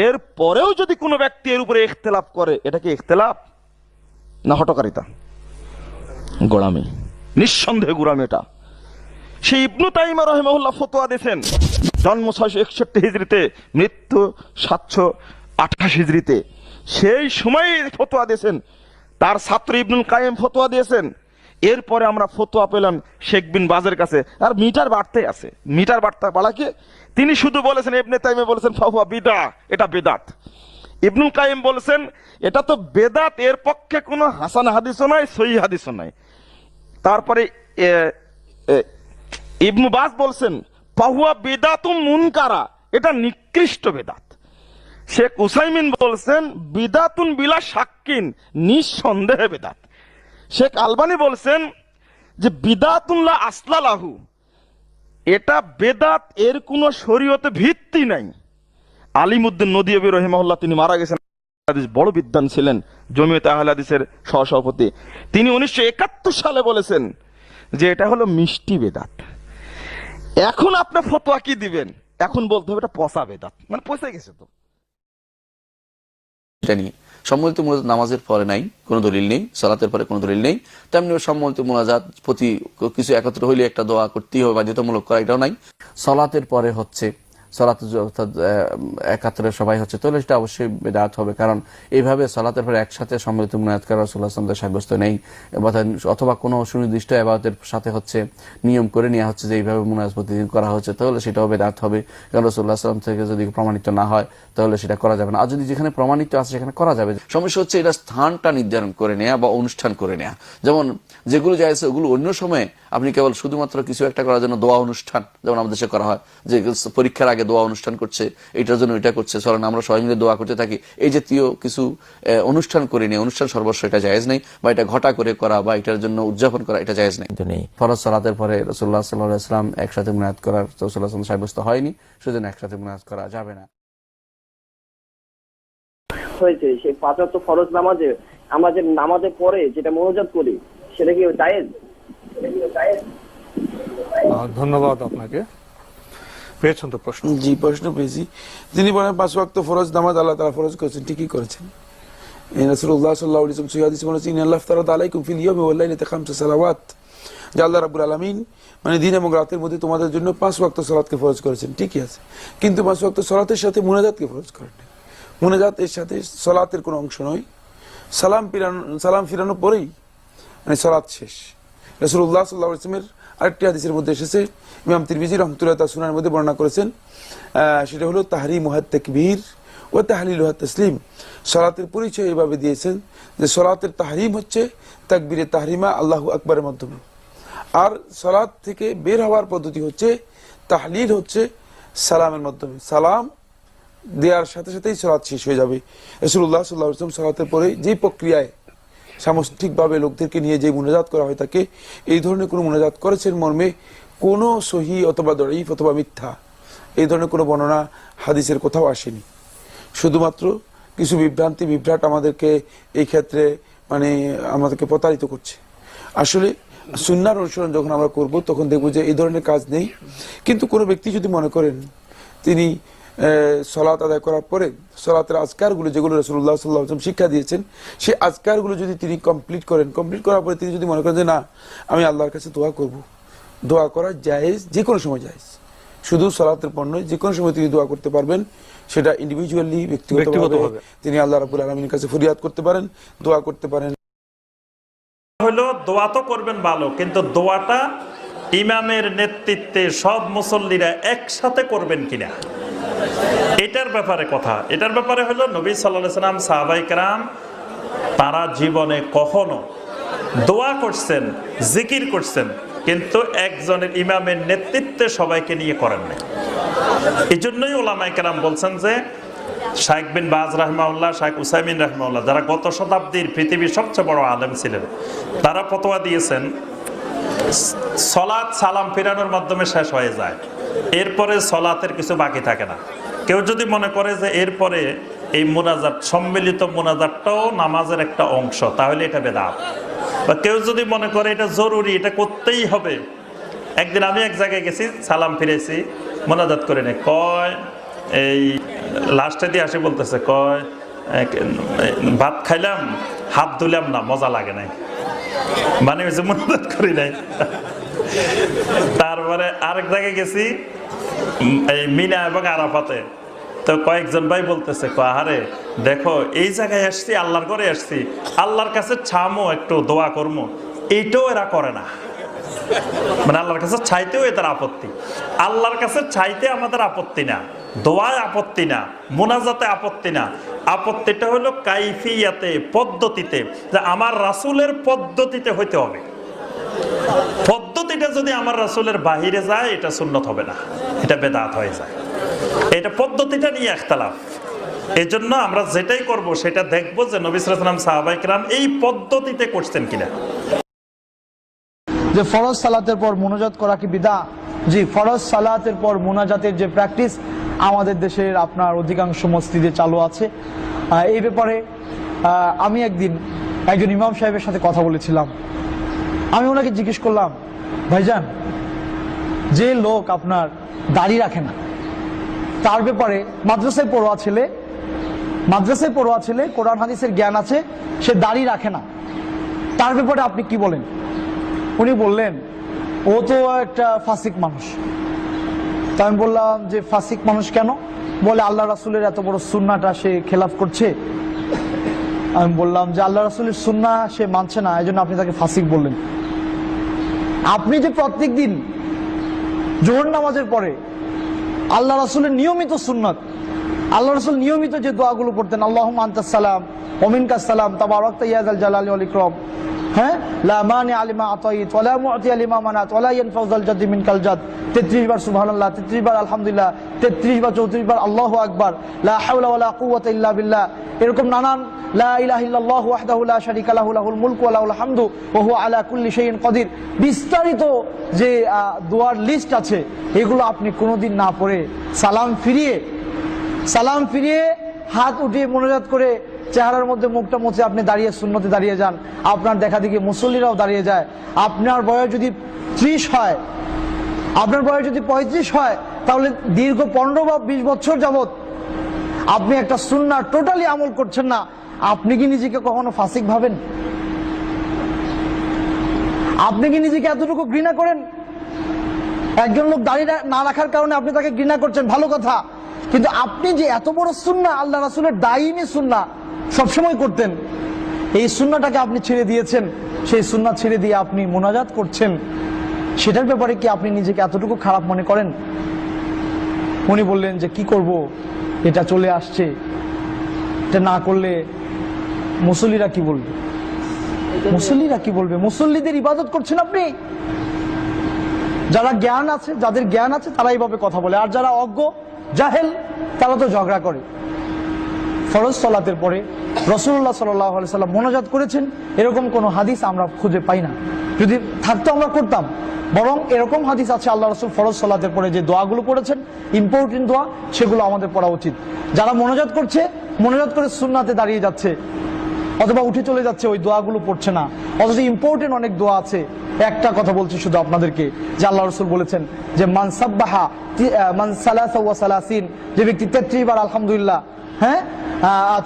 এর পরেও যদি কোনো ব্যক্তি এর উপরে ইখতিলাফ করে, এটা কি ইখতিলাফ না হঠকারিতা? গোড়ামি, নিঃসন্দেহে গোড়ামি। এটা সেই ইবনু তাইমা রাহিমাহুল্লাহ ফতোয়া দিয়েছেন জন্ম 661 হিজরিতে, মৃত্যু 728 হিজরিতে। সেই সময় ফতোয়া দিয়েছেন। তার ছাত্র ইবনুল কাইম ফতোয়া দিয়েছেন। এরপরে আমরা ফতোয়া পেলাম শেখ বিন বাজের কাছে। আর মিটার বাড়তে আছে, মিটার বাড়াকে তিনি শুধু বলেছেন, ইবনে তাইমিয়া বলেছেন ফাহুয়া বিদা, এটা বেদাত। ইবনুল কাইম বলেছেন এটা তো বেদাত, এর পক্ষে কোনো হাসান হাদিসও নাই, সহিহ হাদিসও নাই। তারপরে ইবনু বাজ বলছেন ফাহুয়া বিদাতুম মুনকারা, এটা নিকৃষ্ট বেদাত। শেখ উসাইমিন বলছেন বিদাতুন বিলা শাক্কিন, নিঃসন্দেহে বেদাত। শেখ আলবানী বলছেন যে বিদাতুন লা আসলা লাহু, এটা বেদাত, এর কোনো শরীয়তে ভিত্তি নাই। আলিমউদ্দিন নদীয়বী রহিমাহুল্লাহ, তিনি মারা গেছেন, বড় বিদ্বান ছিলেন, জমিয়তে আহলে হাদিসের সহসভাপতি। তিনি 1971 সালে বলেছেন যে এটা হলো মিষ্টি বেদাত। এখন আপনি ফতোয়া কি দিবেন? এখন বলতে হবে এটা পচা বেদাত, মানে পচে গেছে। তো এটা নিয়ে সম্মিলিত মুনাজাত নামাজের পরে নাই, কোনো দলিল নেই, সালাতের পরে কোনো দলিল নেই। তেমনি সম্মিলিত মুনাজাত প্রতি কিছু একত্র হইলে একটা দোয়া করতেই হবে, বাধ্যতামূলক করা, এটাও নাই। সালাতের পরে হচ্ছে সালাতে অর্থাৎ একাত্তরে সবাই হচ্ছে, তাহলে সেটা অবশ্যই বেদাত হবে। কারণ এইভাবে সালাতের পরে একসাথে সম্মিলিত মুনাজাত করা রাসূলুল্লাহ সাল্লাল্লাহু আলাইহি ওয়াসাল্লাম সাব্যস্ত নেই, অথবা কোনো সুনির্দিষ্ট ইবাদতের সাথে হচ্ছে নিয়ম করে নেওয়া হচ্ছে যে এইভাবে মুনাজাত প্রতিদিন করা হচ্ছে, তাহলে সেটাও বেদাত হবে। কারণ রাসূলুল্লাহ সাল্লাল্লাহু আলাইহি ওয়াসাল্লাম থেকে যদি প্রমাণিত না হয় তাহলে সেটা করা যাবে না। আর যদি যেখানে প্রমাণিত আছে সেখানে করা যাবে। সমস্যা হচ্ছে এটা স্থানটা নির্ধারণ করে নেওয়া বা অনুষ্ঠান করে নেওয়া। যেমন যেগুলো যায় ওগুলো অন্য সময়ে আপনি কেবল শুধুমাত্র কিছু একটা করার জন্য দোয়া অনুষ্ঠান, যেমন আমাদের দেশে করা হয় যে পরীক্ষার আগে দোয়া অনুষ্ঠান করছে, এটার জন্য এটা করছে, চলেন আমরা সবাই মিলে দোয়া করতে থাকি, এই জাতীয় কিছু অনুষ্ঠান করে নিয়ে অনুষ্ঠান সর্বস্ব এটা জায়েজ নেই, বা এটা ঘটা করে করা বা এটার জন্য উদযাপন করা এটা জায়েজ নেই। ফরজ সালাতের পরে রাসূলুল্লাহ সাল্লাল্লাহু আলাইহি ওয়াসাল্লাম একসাথে মুনাজাত করার রাসূলুল্লাহ সাল্লাল্লাহু আলাইহি ওয়াসাল্লাম সাব্যস্ত হয়নি, সেজন্য একসাথে মুনাজাত করা যাবে না। হয়েছে সেই 5 ওয়াক্ত ফরজ নামাজে আমরা যে নামাজের পরে যেটা মুনাজাত করি সেটা কি জায়েজ? ধন্যবাদ আপনাকে, পেয়েছেন তো প্রশ্ন? জি, প্রশ্ন পেয়েছি। তিনি বলেন 5 ওয়াক্ত ফরজ নামাজ আল্লাহ তাআলা ফরজ করেছেন, ঠিকই করেছেন। রাসূলুল্লাহ সাল্লাল্লাহু আলাইহি ওয়াসাল্লাম হাদিসে বলেছেন ইন্নাল্লাহ ফারাদা আলাইকুম ফিল ইয়াউমি ওয়াল লাইলাতি 5 সালাওয়াত, যে আল্লাহ রাব্বুল আলামিন মানে দিন এবং রাতের মধ্যে তোমাদের জন্য 5 ওয়াক্ত সালাতকে ফরজ করেছেন, ঠিকই আছে। কিন্তু 5 ওয়াক্ত সালাতের সাথে মুনাজাতকে ফরজ করেন। মুনাজাত এর সাথে সালাতের কোনো অংশ নয়। সালাম ফিরানোর পরেই মানে সালাত শেষ। রাসূলুল্লাহ সাল্লাল্লাহু আলাইহি ওয়াসাল্লামের আরেকটি হাদিসের মধ্যে এসেছে, ইমাম তিরমিজি রাহমাতুল্লাহ তাআলা সুনানের মধ্যে বর্ণনা করেছেন, সেটা হলো তাহরিমুহাত তাকবীর ওয়া তাহলিলুহাত তাসলিম। সালাতের পরিচয় এভাবে দিয়েছেন যে সালাতের তাহরিম হচ্ছে তাকবীরে তাহরিমা আল্লাহু আকবারের মাধ্যমে, আর সালাত থেকে বের হওয়ার পদ্ধতি হচ্ছে তাহলিল হচ্ছে সালামের মাধ্যমে। সালাম দেওয়ার সাথে সাথেই সালাত শেষ হয়ে যাবে। রাসূলুল্লাহ সাল্লাল্লাহু আলাইহি ওয়াসাল্লাম সালাতের পরে যে প্রক্রিয়ায় সামষ্টিকভাবে লোকদেরকে নিয়ে যে মুনাজাত করা হয় থাকে, এই ধরনের কোনো মুনাজাত করেছেন মর্মে কোনো সহি অথবা দঈফ অথবা মিথ্যা এই ধরনের কোনো বর্ণনা হাদিসের কোথাও আসেনি। শুধুমাত্র কিছু বিভ্রাট আমাদেরকে এই ক্ষেত্রে মানে আমাদেরকে প্রতারিত করছে। আসলে সুন্নাহর অনুসরণ যখন আমরা করব তখন দেখব যে এই ধরনের কাজ নেই। কিন্তু কোনো ব্যক্তি যদি মনে করেন তিনি সালাত আদায় করার পরে সালাতের আজকারগুলো যেগুলো রাসূলুল্লাহ সাল্লাল্লাহু আলাইহি ওয়াসাল্লাম শিক্ষা দিয়েছেন সেই আজকারগুলো যদি তিনি কমপ্লিট করার পরে তিনি যদি মনে করেন যে না আমি আল্লাহর কাছে দোয়া করব, দোয়া করা জায়েজ, যে কোনো সময় জায়েজ, শুধু সালাতের পর নয়, যে কোনো সময় তিনি দোয়া করতে পারবেন। সেটা ইন্ডিভিজুয়ালি ব্যক্তিগতভাবে তিনি আল্লাহ রাব্বুল আলামিনের কাছে ফরিয়াদ করতে পারেন, দোয়া করতে পারেন। হলো দোয়া তো করবেন ভালো, কিন্তু দোয়াটা ইমামের নেতৃত্বে সব মুসল্লিরা একসাথে করবেন কিনা এটার ব্যাপারে কথা। এটার ব্যাপারে হলো নবী সাল্লাল্লাহু আলাইহি ওয়াসাল্লাম, সাহাবায়ে কেরাম তারা জীবনে কখনো দোয়া করছেন, জিকির করছেন, কিন্তু একজনের ইমামের নেতৃত্বে সবাইকে নিয়ে করেন না। এই জন্যই ওলামায়ে কেরাম বলছেন যে শাইখ বিন বাজ রাহিমাহুল্লাহ, শাইখ উসাইমিন রাহিমাহুল্লাহ, যারা গত শতাব্দীর পৃথিবীর সবচেয়ে বড় আলেম ছিলেন, তারা ফতোয়া দিয়েছেন সালাত সালাম ফিরানোর মাধ্যমে শেষ হয়ে যায়, এরপরে সালাতের কিছু বাকি থাকে না। কেউ যদি মনে করে যে এরপরে এই মুনাজাত, সম্মিলিত মুনাজাতটাও নামাজের একটা অংশ, তাহলে এটা বেদাত। বা কেউ যদি মনে করে এটা জরুরি, এটা করতেই হবে। একদিন আমি এক জায়গায় গেছি, সালাম ফিরেছি, মুনাজাত করে নেই, কয় এই লাস্টে দিয়ে আসে বলতেছে, কয় ভাত খাইলাম হাত ধুলাম না, মজা লাগে নাই, মানে হয়েছে মুনাজাত করি নাই। তারপরে আরেক জায়গায় গেছি, এই মিনা এবং আরাফাতে। তো কয়েকজন ভাই বলতেছে, আহারে দেখো এই জায়গায় আসছি, আল্লাহর ঘরে আসছি, আল্লাহর কাছে ছামো একটু দোয়া করবো, এইটাও এরা করে না। মানে আল্লাহর কাছে চাইতেও এদের আপত্তি। আল্লাহর কাছে চাইতে আমাদের আপত্তি না, দোয়ায় আপত্তি না, মোনাজাতে আপত্তি না। আপত্তিটা হলো কাইফিয়াতে, পদ্ধতিতে, যে আমার রাসূলের পদ্ধতিতে হইতে হবে। পদ্ধতিটা যদি আমার রাসূলের বাহিরে যায়, এটা সুন্নত হবে না, এটা বেদাত হয়ে যায়। এটা পদ্ধতিটা নিয়ে ইখতিলাফ। এই জন্য আমরা যেটাই করব সেটা দেখবো যে নবী সাল্লাল্লাহু আলাইহি ওয়াসাল্লাম, সাহাবায়ে কেরাম এই পদ্ধতিতে করছেন কিনা। যে ফরজ সালাতের পর মুনাজাত করা কি বিদআত? জি, ফরজ সালাতের পর মুনাজাতের যে প্র্যাকটিস আমাদের দেশের আপনার অধিকাংশ মসজিদে চালু আছে। এই ব্যাপারে আমি একদিন একজন ইমাম সাহেবের সাথে কথা বলেছিলাম। আমি ওনাকে জিজ্ঞেস করলাম, ভাইজান, যে লোক আপনার দাড়ি রাখে না, তার ব্যাপারে মাদ্রাসায় পড়ুয়া ছেলে, কোরআন হাদিসের জ্ঞান আছে, সে দাড়ি রাখে না, তার ব্যাপারে আপনি কি বলেন? উনি বললেন, ও তো একটা ফাসিক মানুষ। তা আমি বললাম যে ফাসিক মানুষ কেন? বলে আল্লাহ রাসূলের এত বড় সুন্নাহটা সে খেলাফ করছে। আমি বললাম যে আল্লাহ রাসূলের সুন্নাহ সে মানছে না, এই জন্য আপনি তাকে ফাসিক বললেন। আপনি যে প্রত্যেক দিন জোহর নামাজের পরে আল্লাহ রাসূলের নিয়মিত সুন্নাত, আল্লাহ রাসূল নিয়মিত যে দোয়াগুলো পড়তেন, আল্লাহুম্মা আনতাস সালাম ওয়া মিনকাস সালাম তাবারাকতা ইয়া যাল জালালি ওয়াল ইকরাম, হ্যাঁ, লা মানি আলিমা আতাইত ওয়া লা মু'তি লিমা মানাত ওয়া লা ইয়ানফাউযাল জাদ্দি মিনকাল জাদ, 33 বার সুবহানাল্লাহ, 33 বার আলহামদুলিল্লাহ, 33 বার 34 বার আল্লাহু আকবার, লা হাওলা ওয়া লা কুওয়াতা ইল্লা বিল্লাহ, এরকম নানান লা ইলাহা ইল্লাল্লাহু ওয়াহদাহু লা শারীকা লাহু লাহুল মুলকু ওয়া লাহুল হামদু ওয়া হুয়া আলা কুল্লি শাইইন কাদির, বিস্তারিত যে দোয়ার লিস্ট আছে, এগুলো আপনি কোনোদিন না পড়ে সালাম ফিরিয়ে হাত উঠিয়ে মোনাজাত করে চেহারার মধ্যে মুখটা মুছে আপনি দাঁড়িয়ে সুন্নতে দাঁড়িয়ে যান, আপনার দেখা দেখি মুসল্লিরাও দাঁড়িয়ে যায়। আপনার বয়স যদি 30 হয়, আপনার বয়স যদি 35 হয়, তাহলে দীর্ঘ 15 বা 20 বছর যাবত আপনি একটা সুন্নাহ টোটালি আমল করছেন না। আপনি কি নিজেকে কখনো ফাসিক ভাবেন? আপনি কি নিজেকে এতটুকু ঘৃণা করেন? একজন লোক দাড়ি না রাখার কারণে আপনি তাকে ঘৃণা করছেন, ভালো কথা, কিন্তু আপনি যে এত বড় সুন্নাহ, আল্লাহ রাসূলের দায়িমি সুন্নাহ সবসময় করতেন, এই সুন্নাহটাকে আপনি ছেড়ে দিয়েছেন। সেই সুন্নাহ ছেড়ে দিয়ে আপনি মুনাজাত করছেন, সেটার ব্যাপারে কি আপনি নিজেকে এতটুকু খারাপ মনে করেন? উনি বললেন যে কি করব, এটা চলে আসছে, এটা না করলে মুসল্লিরা কি বলবে? মুসল্লিদের ইবাদত করছেন আপনি। যারা জ্ঞান আছে, যাদের জ্ঞান আছে, তারা এইভাবে কথা বলে, আর যারা অজ্ঞ জাহেল তারা তো ঝগড়া করে। ফরজ সালাতের পরে রাসূলুল্লাহ সাল্লাল্লাহু আলাইহি সাল্লাম মুনাজাত করেছেন এরকম কোন হাদিস আমরা খুঁজে পাই না। যদি থাকতো আমরা করতাম, বরং এরকম হাদিস আছে আল্লাহ রাসূল ফরজ সালাতের পরে যে দোয়াগুলো পড়েছেন, ইম্পর্টেন্ট দোয়া, সেগুলো আমাদের পড়া উচিত। যারা মুনাজাত করছে, মুনাজাত করে সুন্নাতে দাঁড়িয়ে যাচ্ছে অথবা উঠে চলে যাচ্ছে, ওই দোয়াগুলো পড়ছে না। অথচ ইম্পর্টেন্ট অনেক দোয়া আছে। একটা কথা বলছি শুধু আপনাদেরকে, যে আল্লাহ রাসূল বলেছেন যে মান সাব্বাহা মান সালাসা ওয়া সালাসিন, যে ব্যক্তি 33 বার আলহামদুলিল্লাহ, হ্যাঁ,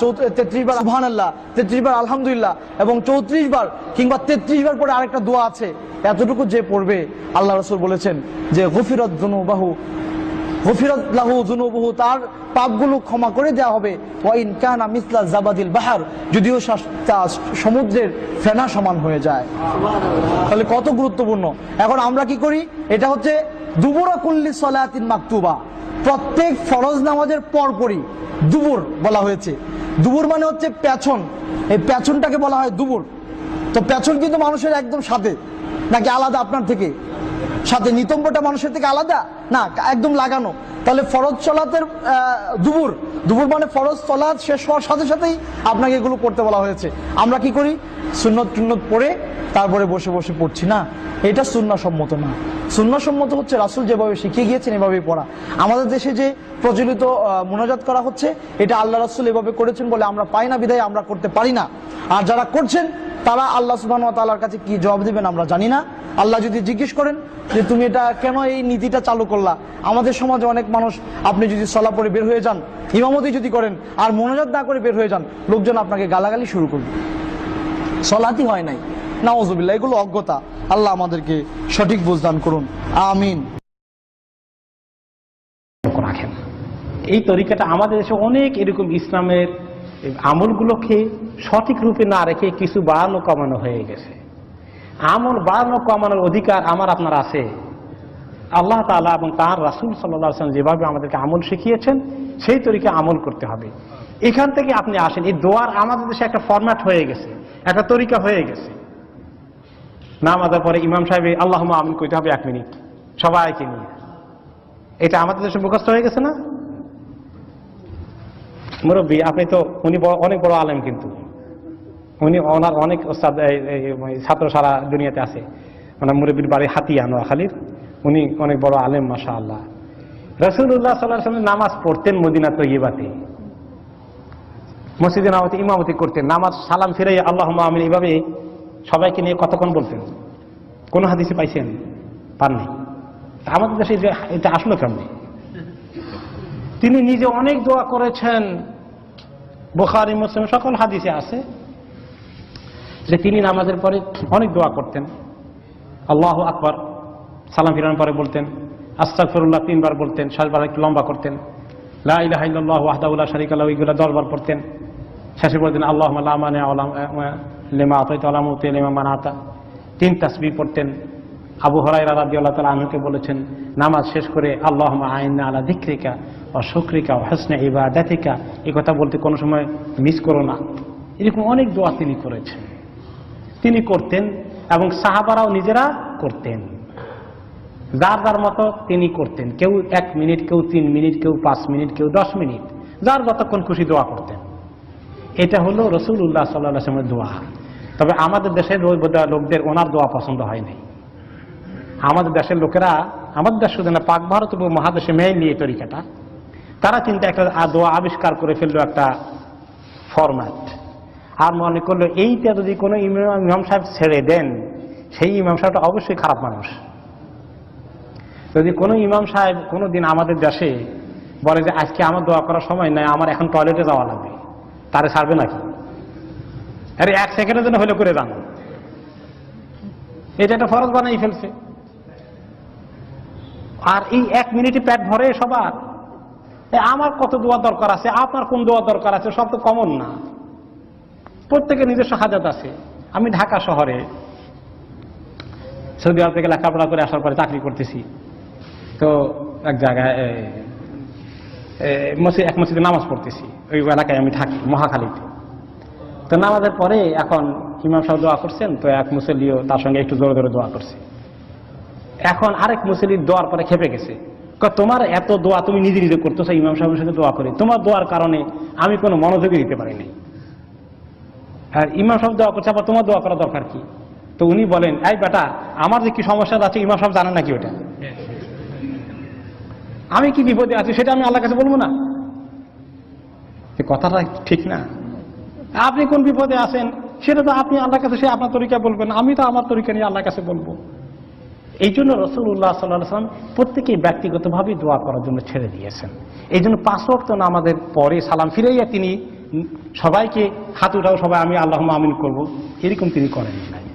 33 বার সুবহানাল্লাহ, 33 বার আলহামদুলিল্লাহ এবং 34 বার কিংবা 33 বার পরে আরেকটা দোয়া আছে, এতটুকু যে পড়বে, আল্লাহ রাসূল বলেছেন যে গফিরাত লাহু যুনুবুহু, তার পাপগুলো ক্ষমা করে দেওয়া হবে। ওয়া ইন কানা মিসলা জাবাদিল বাহর, যদিও সমুদ্রের ফেনা সমান হয়ে যায়। তাহলে কত গুরুত্বপূর্ণ। এখন আমরা কি করি? এটা হচ্ছে দুবুরা কুল্লি সালাতিন মাকতুবা, প্রত্যেক ফরজ নামাজের পরপরই দুবুর বলা হয়েছে। দুবুর মানে হচ্ছে পেছন, এই পেছনটাকে বলা হয় দুবুর। তো পেছন কিন্তু মানুষের একদম সাথে, নাকি আলাদা আপনার থেকে? সাথে নিতম্বটা মানুষের থেকে আলাদা না, একদম লাগানো। তাহলে ফরজ সালাতের দুবুর মানে ফরজ সালাত শেষ হওয়ার সাথে সাথেই আপনাকে এগুলো করতে বলা হয়েছে। আমরা কি করি? সুন্নত পড়ে তারপরে বসে বসে পড়ছি না, এটা সুন্নাহ সম্মত না। সুন্নাহ সম্মত হচ্ছে রাসূল যেভাবে শিখিয়ে গিয়েছেন এভাবেই পড়া। আমাদের দেশে যে প্রচলিত মুনাজাত করা হচ্ছে, এটা আল্লাহ রাসূল এভাবে করেছেন বলে আমরা পাই না, বিধায় আমরা করতে পারি না। আর যারা করছেন তারা আল্লাহ সুবহানাহু ওয়া তাআলার কাছে কি জবাব দিবেন আমরা জানি না। আল্লাহ যদি জিজ্ঞেস করেন যে তুমি এটা কেন এই নীতিটা চালু করলা, আমাদের সমাজে অনেক মানুষ, আপনি যদি সালাত পড়ে বের হয়ে যান, ইমামতি যদি করেন আর মুনাজাত না করে বের হয়ে যান, লোকজন আপনাকে গালাগালি শুরু করবে, সালাতই হয় নাই, নাউজুবিল্লাহ, এগুলো অজ্ঞতা। আল্লাহ আমাদেরকে সঠিক বুঝদান করুন, আমিন। রাখেন এই তরিকাটা আমাদের দেশে অনেক এরকম ইসলামের আমলগুলোকে সঠিক রূপে না রেখে কিছু বাড়ানো কমানো হয়ে গেছে। আমল বাড়ানো কমানোর অধিকার আমার আপনার আছে। আল্লাহ তাআলা এবং তার রাসূল সাল্লাল্লাহু আলাইহি ওয়াসাল্লাম যেভাবে আমাদেরকে আমল শিখিয়েছেন সেই তরিকা আমল করতে হবে। এখান থেকে আপনি আসেন, এই দোয়ার আমাদের দেশে একটা ফরম্যাট হয়ে গেছে, একটা তরিকা হয়ে গেছে। নামাজের পরে ইমাম সাহেব আল্লাহুম্মা আমিন কইতে হবে 1 মিনিট সবাইকে নিয়ে। এটা আমাদের দেশে মুখস্থ হয়ে গেছে না? মুরব্বী আপনি তো, উনি অনেক বড় আলেম, কিন্তু উনি ওনার অনেক ছাত্র সারা দুনিয়াতে আছে। ওনার মুরব্বীর বাড়ি হাতিয়া, নোয়াখালীর। উনি অনেক বড় আলেম মাশাআল্লাহ। রাসূলুল্লাহ সাল্লাল্লাহু আলাইহি ওয়াসাল্লাম নামাজ পড়তেন মদিনা তৈয়বাতে, মসজিদে নববীতে ইমামতি করতেন। নামাজ সালাম ফিরে আল্লাহুম্মা আমিন এইভাবে সবাইকে নিয়ে কতক্ষণ বলতেন? কোন হাদিসে পাইছেন? পাননি। আমাদের দেশে এটা আসলো কেমনি? তিনি নিজে অনেক দোয়া করেছেন, বুখারী মুসলিম সকল হাদিসে আছে যে তিনি নামাজের পরে অনেক দোয়া করতেন। আল্লাহু আকবার সালাম ফিরানোর পরে বলতেন, আস্তাগফিরুল্লাহ 3 বার বলতেন, 7 বার একটু লম্বা করতেন, লা ইলাহা ইল্লাল্লাহু ওয়াহদাহু লা শারীকা লাহু এগুলো 10 বার পড়তেন। শেষে বলতেন আল্লাহুম্মা লা মানিআ লিমা আতাইতা ওয়া লা মুতিআ লিমা মানাতা। 3 তাসবিহ পড়তেন। আবু হুরায়রা রাদিয়াল্লাহু তাআলা আনহুকে বলেছেন নামাজ শেষ করে আল্লাহুম্মা আইন্না আলা যিকরিকা ওয়া শুকরিকা ওয়া হুসনি ইবাদাতিকা, এই কথা বলতে কোনো সময় মিস করো না। এরকম অনেক দোয়া তিনি করেছেন, তিনি করতেন এবং সাহাবারাও নিজেরা করতেন। যার যার মতো তিনি করতেন। কেউ 1 মিনিট, কেউ 3 মিনিট, কেউ 5 মিনিট, কেউ 10 মিনিট, যার যতক্ষণ খুশি দোয়া করতেন। এটা হলো রাসূলুল্লাহ সাল্লাল্লাহু আলাইহি ওয়াসাল্লামের দোয়া। তবে আমাদের দেশের লোকদের ওনার দোয়া পছন্দ হয় নাই। আমাদের দেশের লোকেরা, আমাদের দেশ শুধু না, পাক ভারত মহাদেশে মেইনলি এই তরিকাটা, তারা কিন্তু একটা দোয়া আবিষ্কার করে ফেললো, একটা ফরম্যাট। আর মনে করলো এইটা যদি কোনো ইমাম সাহেব ছেড়ে দেন, সেই ইমাম সাহেবটা অবশ্যই খারাপ মানুষ। যদি কোনো ইমাম সাহেব কোনো দিন আমাদের দেশে বলে যে আজকে আমার দোয়া করার সময় নাই, আমার এখন টয়লেটে যাওয়া লাগবে, তারে ছাড়বে নাকি? আরে 1 সেকেন্ডের জন্য হলে করে যান। এটা একটা ফরজ বানাই ফেলছে। আর এই 1 মিনিটে পেট ভরে সবার। আমার কত দোয়া দরকার আছে, আপনার কোন দোয়া দরকার আছে, সব তো কমন না। প্রত্যেকের নিজস্ব হাজাত আছে। আমি ঢাকা শহরে সৌদি আরব থেকে লেখাপড়া করে আসার পরে চাকরি করতেছি। তো এক জায়গায় এক মসজিদে নামাজ পড়তেছি, ওই এলাকায় আমি থাকি, মহাখালীতে। তো নামাজের পরে এখন ইমাম সাহেব দোয়া করছেন, তো এক মুসল্লিও তার সঙ্গে একটু জোরে জোরে দোয়া করছে। এখন আরেক মুসল্লির দোয়ার পরে খেপে গেছে, তোমার এত দোয়া তুমি নিজে নিজে করতেছো ইমাম সাহেবের সাথে দোয়া করে, তোমার দোয়ার কারণে আমি কোনো মনোযোগই দিতে পারিনি। আর ইমাম সাহেব দোয়া করছে, আবার তোমার দোয়া করা দরকার কি? তো উনি বলেন, এই বেটা, আমার যে কি সমস্যা আছে ইমাম সাহেব জানেন নাকি ওটা? আমি কি বিপদে আছি সেটা আমি আল্লাহর কাছে বলবো না? কথাটা ঠিক না। আপনি কোন বিপদে আছেন সেটা তো আপনি আল্লাহর কাছে, সে আপনার তরিকা বলবেন, আমি তো আমার তরিকা নিয়ে আল্লাহর কাছে বলবো। এই জন্য রাসূলুল্লাহ সাল্লাল্লাহু আলাইহি ওয়াসাল্লাম প্রত্যেকেই ব্যক্তিগতভাবে দোয়া করার জন্য ছেড়ে দিয়েছেন। এই জন্য 5 ওয়াক্ত নামাজের পরে সালাম ফিরাইয়া তিনি সবাইকে হাত উঠাও, সবাই আমি আল্লাহুম্মা আমিন করবো, এরকম তিনি করেন নাই।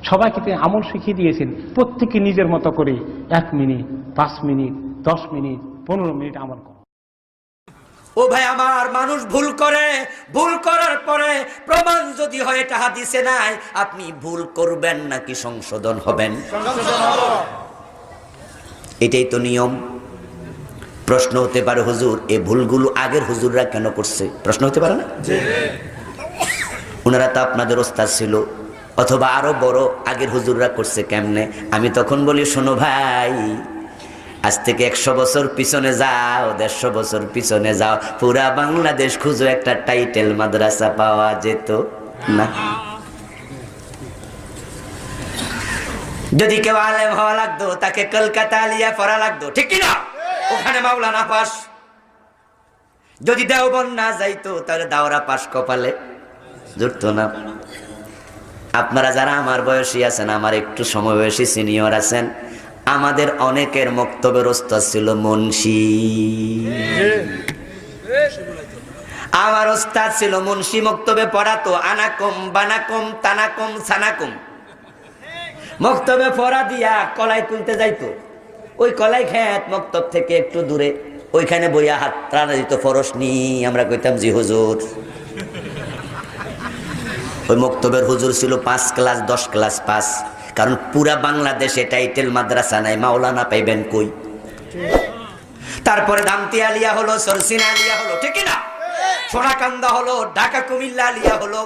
সবাইকে তিনি আমল শিখিয়ে দিয়েছেন, প্রত্যেকে নিজের মতো করে 1 মিনিট, 5 মিনিট, 10 মিনিট, 15 মিনিট আমল করো। ও ভাই আমার, মানুষ ভুল করে, ভুল করার পরে প্রমাণ যদি হয় এটা হাদিসে নাই, আপনি ভুল করবেন নাকি সংশোধন হবেন? এটাই তো নিয়ম। প্রশ্ন হতে পারে, হুজুর এই ভুলগুলো আগের হুজুররা কেন করছে? প্রশ্ন হতে পারে না? ওনারা তো আপনাদের ওস্তাদ ছিল, অথবা আরো বড় আগের হুজুররা করছে কেমনে? আমি তখন বলি, শোনো ভাই, আজ থেকে 100 বছর পিছনে যাও, 150 বছর পিছনে যাও, পুরা বাংলাদেশ খুঁজো, একটা টাইটেল মাদ্রাসা পাওয়া যেত না। যদি কেউ আলেম হওয়া লাগতো, তাকে কলকাতা আলিয়া পড়া লাগতো, ঠিক কিনা? ওখানে মাওলানা পাস। যদি দেওবন্দ না যাইতো, তাহলে দাওরা পাস কপালে জুটতো না। আপনারা যারা আমার বয়সী আছেন, আমার একটু সমবয়সী সিনিয়র আছেন, আমাদের অনেকের মক্তবের ওস্তাদ ছিল মুন্সি। আমার ওস্তাদ ছিল মুন্সি, মক্তবে পড়াতো আনাকুম বানাকুম তানাকুম সানাকুম। মক্তবে পড়া দিয়া কলাই তুলতে যাইতো, ওই কলাই খেত মক্তব থেকে একটু দূরে, ওইখানে বইয়া হাত টানা দিত, ফরস নি, আমরা কইতাম জি হুজুর। ওই মক্তবের হুজুর ছিল 5 ক্লাস 10 ক্লাস পাস, কারণ পুরা বাংলাদেশে টাইটেল মাদ্রাসা নাই, মাওলানা পাইবেন কই। তারপরে দামতি আলিয়া হলো, সরসিনা আলিয়া হলো, ঠিক না? সোনাকান্দা হলো, ঢাকা কুমিল্লা আলিয়া হলো,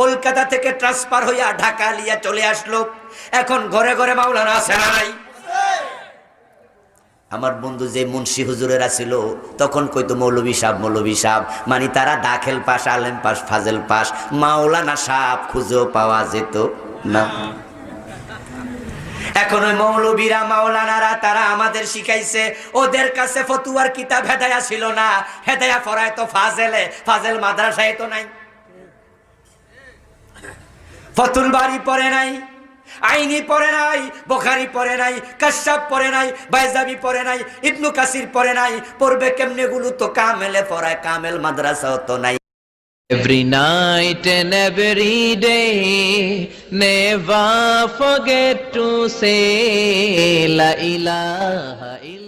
কলকাতা থেকে ট্রান্সফার হইয়া ঢাকা আলিয়া চলে আসলো। এখন ঘরে ঘরে মাওলানা আছে না নাই? আমার বন্ধু যে মুন্সি হুজুরেরা ছিল তখন কইতো মৌলভী সাহেব, মানে তারা দাখিল পাস, আলেম পাস, ফাজেল পাস, মাওলানা সাহেব খুঁজেও পাওয়া যেত না। এখন ওই মৌলবীরা মাওলানারা তারা আমাদের শিখাইছে, ওদের কাছে ফতুয়ার কিতাব হেদায়া ছিল না, হেদায়া পড়ায় তো ফাজেলে, ফাজেল মাদ্রাসায় তো নাই। ফতুল বাড়ি পড়ে নাই, আইনি পড়ে নাই, বুখারী পড়ে নাই, কাশাফ পড়ে নাই, বাইজাবি পড়ে নাই, ইবনু কাসির পড়ে নাই, পড়বে কেমনে? গুলো তো কামেলে পড়ায়, কামেল মাদ্রাসাও তো নাই। Every night and every day, never forget to say La ilaha illallah.